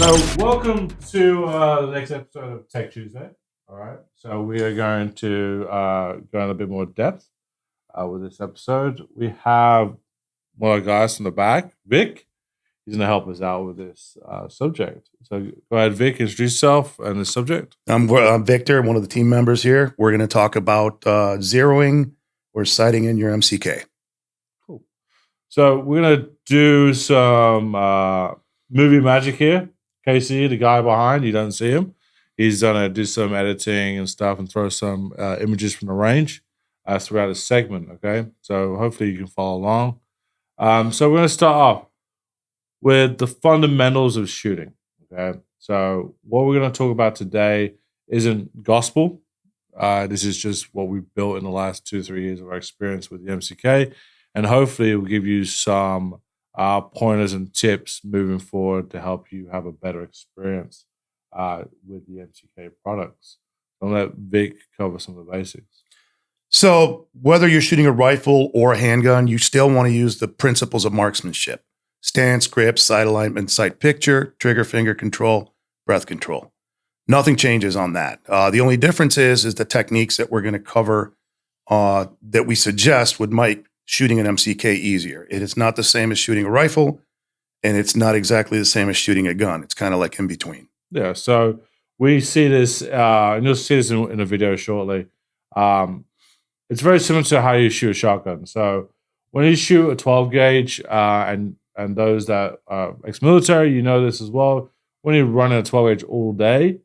So, welcome to the next episode of Tech Tuesday. All right. So, we are going to go in a bit more depth with this episode. We have one of our guys from the back, Vic. He's going to help us out with this subject. So, go ahead, Vic, introduce yourself and the subject. I'm Victor, one of the team members here. We're going to talk about zeroing or sighting in your MCK. Cool. So, we're going to do some movie magic here. Casey, the guy behind, you don't see him. He's going to do some editing and stuff and throw some images from the range throughout the segment, okay? So hopefully you can follow along. So we're going to start off with the fundamentals of shooting, okay? So what we're going to talk about today isn't gospel. This is just what we've built in the last 2-3 years of our experience with the MCK, and hopefully it will give you some pointers and tips moving forward to help you have a better experience with the MCK products. I'll let Vic cover some of the basics. So whether you're shooting a rifle or a handgun, you still want to use the principles of marksmanship: stance, grip, sight alignment, sight picture, trigger finger control, breath control. Nothing changes on that. The only difference is the techniques that we're going to cover that we suggest would make shooting an MCK easier. It is not the same as shooting a rifle, and it's not exactly the same as shooting a gun. It's kind of like in between. Yeah, so we see this, and you'll see this in a video shortly. It's very similar to how you shoot a shotgun. So when you shoot a 12 gauge, and those that are ex-military, you know this as well. When you run a 12 gauge all day,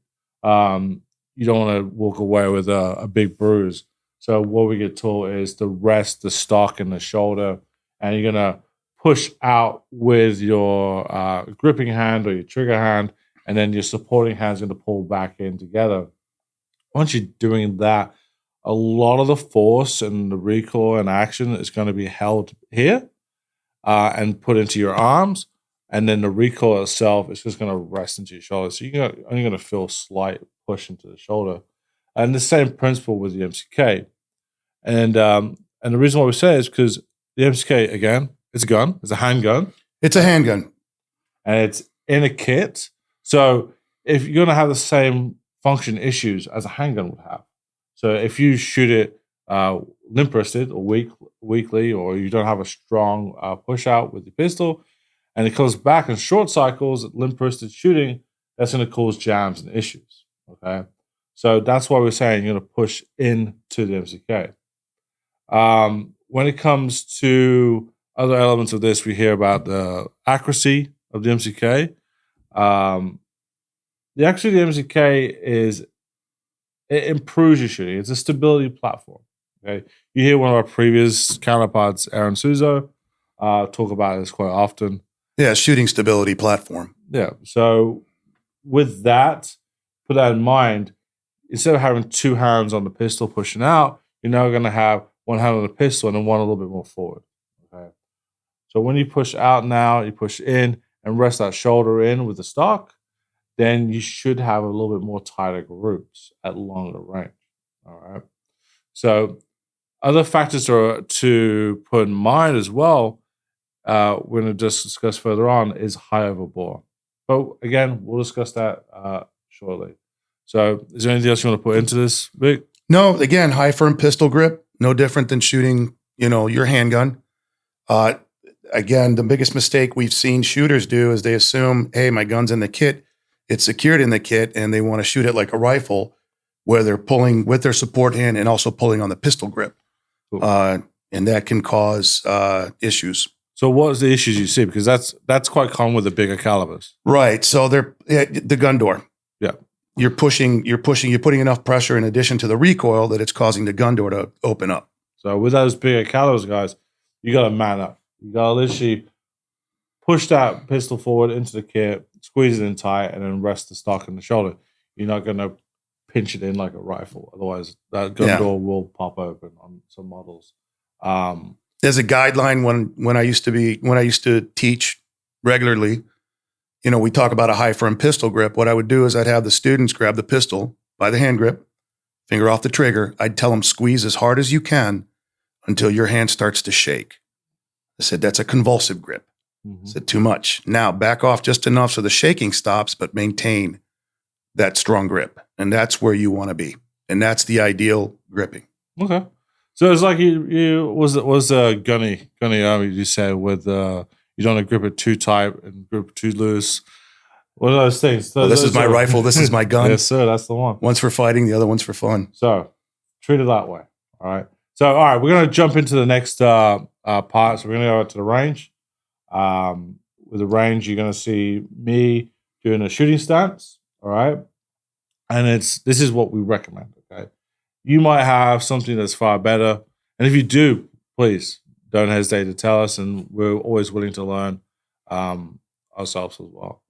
you don't want to walk away with a big bruise. So what we get taught is to rest the stock in the shoulder, and you're going to push out with your gripping hand or your trigger hand, and then your supporting hand is going to pull back in together. Once you're doing that, a lot of the force and the recoil and action is going to be held here and put into your arms, and then the recoil itself is just going to rest into your shoulder. So you're only going to feel a slight push into the shoulder. And the same principle with the MCK. And the reason why we say it is because the MCK, again, it's a gun. It's a handgun. It's a handgun. And it's in a kit. So if you're going to have the same function issues as a handgun would have. So if you shoot it limp-wristed or weakly, or you don't have a strong push out with the pistol, and it comes back in short cycles, limp-wristed shooting, that's going to cause jams and issues, okay? So that's why we're saying you're going to push into the MCK. When it comes to other elements of this, we hear about the accuracy of the MCK. The accuracy of the MCK it improves your shooting. It's a stability platform. Okay, you hear one of our previous counterparts, Aaron Suzo, talk about this quite often. Yeah, shooting stability platform. Yeah. So with that, put that in mind. Instead of having two hands on the pistol pushing out, you're now going to have one hand on the pistol and then one a little bit more forward. Okay. So when you push out now, you push in and rest that shoulder in with the stock, then you should have a little bit more tighter groups at longer range. All right. So other factors to put in mind as well, we're going to just discuss further on, is high overbore. But again, we'll discuss that shortly. So is there anything else you want to put into this, Vic? No, again, high firm pistol grip, no different than shooting, your handgun. Again, the biggest mistake we've seen shooters do is they assume, hey, my gun's in the kit, it's secured in the kit, and they want to shoot it like a rifle, where they're pulling with their support hand and also pulling on the pistol grip. Cool. And that can cause issues. So what is the issues you see? Because that's quite common with the bigger calibers. Right. So the gun door. Yeah. You're putting enough pressure in addition to the recoil that it's causing the gun door to open up. So with those bigger calibers, guys, you got to man up. You got to literally push that pistol forward into the kit, squeeze it in tight, and then rest the stock in the shoulder. You're not going to pinch it in like a rifle. Otherwise, that gun door will pop open on some models. As a guideline, when I used to teach regularly, we talk about a high firm pistol grip. What I would do is I'd have the students grab the pistol by the hand grip, finger off the trigger. I'd tell them squeeze as hard as you can until your hand starts to shake. I said, that's a convulsive grip. Mhm. Is it too much? Now back off just enough so the shaking stops, but maintain that strong grip. And that's where you want to be. And that's the ideal gripping. Okay. So it's like you was a gunny you said with you don't want to grip it too tight and grip it too loose. What are those things? Well, this is my rifle. This is my gun. Yes, sir. That's the one. One's for fighting. The other one's for fun. So treat it that way. All right. So all right, we're gonna jump into the next part. So we're gonna go to the range. With the range, you're gonna see me doing a shooting stance. All right. And this is what we recommend. Okay. You might have something that's far better. And if you do, please don't hesitate to tell us. And we're always willing to learn ourselves as well.